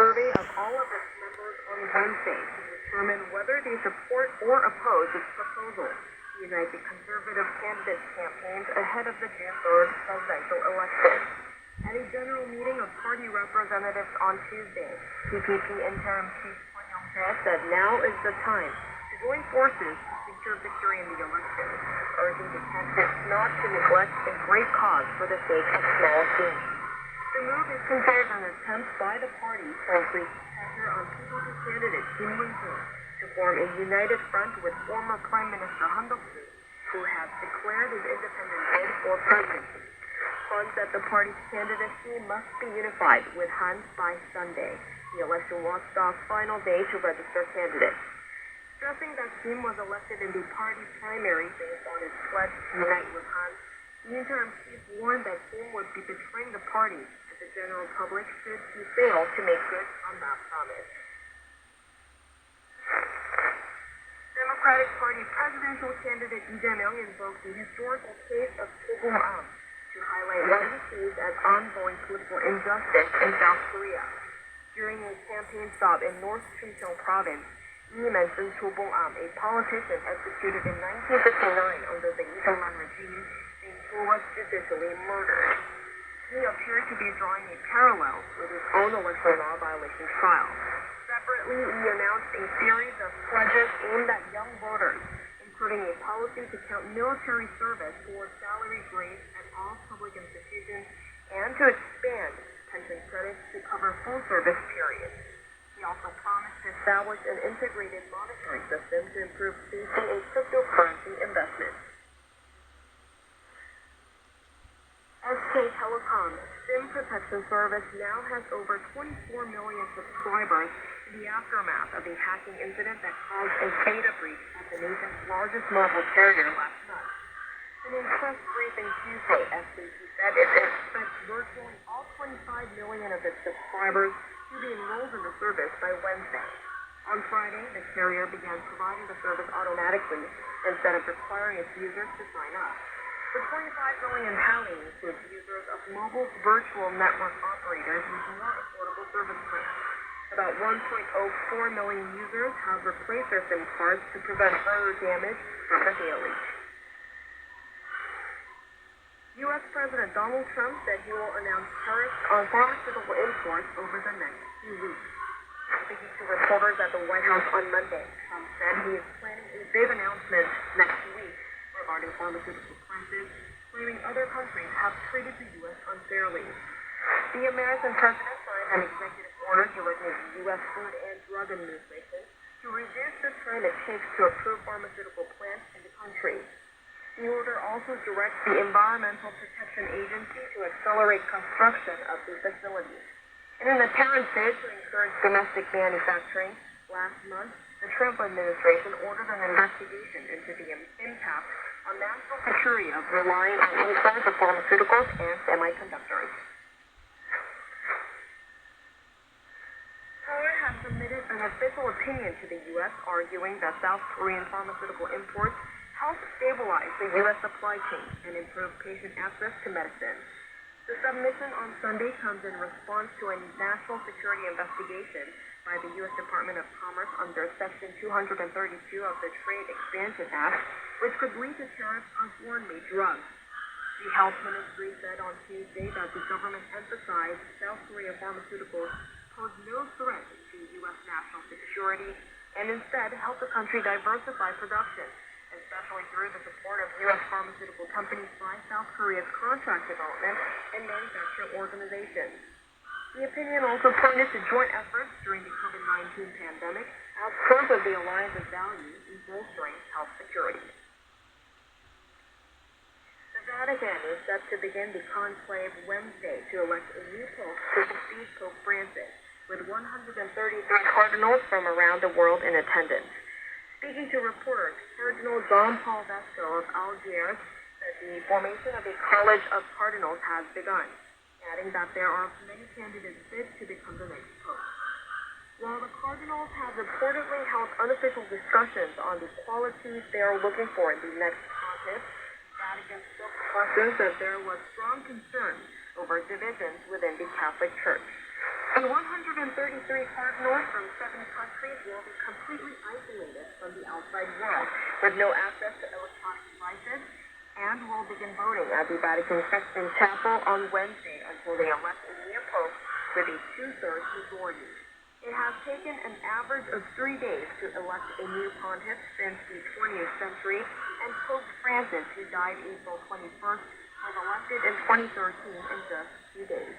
survey of all of its members on Wednesday to determine whether they support or oppose its proposal to unite the conservative candidates' campaigns ahead of the June 3rd presidential election. At a general meeting of party representatives on Tuesday, PPP interim chief Kwon Young-tae said now is the time to join forces to secure victory in the election, urging the candidates not to neglect a great cause for the sake of small gains. The move is considered an attempt by the party to increase pressure on PPP candidate Gimje to form a united front with former Prime Minister Han Duk-soo, who has declared his independent bid for presidency. Kwon said the party's candidacy must be unified with Han by Sunday, the election watchdog's final day to register candidates. Stressing that Kim was elected in the party primary based on his pledge to unite with Han, the interim chief warned that Kim would be betraying the party and the general public should he fail to make good on that promise. Democratic Party presidential candidate Lee Jae-myung invoked the historical case of Chogung-am to highlight what he sees as ongoing political injustice in South Korea. During a campaign stop in North Chungcheong province, Lee mentioned Chogung-am, a politician executed in 1959 under the Lee Sung-man regime, who was judicially murdered. He appeared to be drawing a parallel with his own electoral law violation trial. Separately, he announced a series of pledges aimed at young voters, including a policy to count military service towards salary grades at all public institutions and to expand pension credits to cover full service periods. He also promised to establish an integrated monetary system to improve safety in cryptocurrency investments. SK Telecom SIM protection service now has over 24 million subscribers in the aftermath of a hacking incident that caused a data breach at the nation's largest mobile carrier last month. In a press briefing Tuesday, SKT said it expects virtually all 25 million of its subscribers to be enrolled in the service by Wednesday. On Friday, the carrier began providing the service automatically instead of requiring its users to sign up. The 25 million tally includes users of mobile virtual network operators with more affordable service plans. About 1.04 million users have replaced their SIM cards to prevent further damage from the data leak. U.S. President Donald Trump said he will announce tariffs on pharmaceutical imports over the next few weeks. Speaking to reporters at the White House on Monday, Trump said he is planning a big announcement next week regarding pharmaceutical prices, claiming other countries have treated the U.S. unfairly. The American president signed an executive order directing the U.S. Food and Drug Administration to reduce the time it takes to approve pharmaceutical plants in the country. The order also directs the Environmental Protection Agency to accelerate construction of the facility. In an apparent bid to encourage domestic manufacturing, last month, the Trump administration ordered an investigation into the impact on national security of relying on imports of pharmaceuticals and semiconductors. Seoul has submitted an official opinion to the U.S. arguing that South Korean pharmaceutical imports help stabilize the U.S. supply chain and improve patient access to medicine. The submission on Sunday comes in response to a national security investigation by the U.S. Department of Commerce under Section 232 of the Trade Expansion Act, which could lead to tariffs on foreign-made drugs. The Health Ministry said on Tuesday that the government emphasized South Korea pharmaceuticals pose no threat to U.S. national security and instead help the country diversify production, especially through the support of U.S. pharmaceutical companies by South Korea's contract development and manufacturing organizations. The opinion also pointed to joint efforts during the COVID-19 pandemic as proof of the alliance's value in bolstering health security. The Vatican is set to begin the conclave Wednesday to elect a new pope to succeed Pope Francis, with 133 cardinals from around the world in attendance. Speaking to reporters, Cardinal John Paul Vesco of Algiers said the formation of a college of cardinals has begun, adding that there are many candidates fit to become the next pope. While the cardinals have reportedly held unofficial discussions on the qualities they are looking for in the next pontiff, Vatican spokesperson said there was strong concern over divisions within the Catholic Church. A 100 133 cardinals from 7 countries will be completely isolated from the outside world, with no access to electronic devices, and will begin voting at the Vatican Sistine Chapel on Wednesday until they elect a new pope with a 2/3 majority. It has taken an average of 3 days to elect a new pontiff since the 20th century, and Pope Francis, who died April 21st, was elected in 2013 in just 2 days.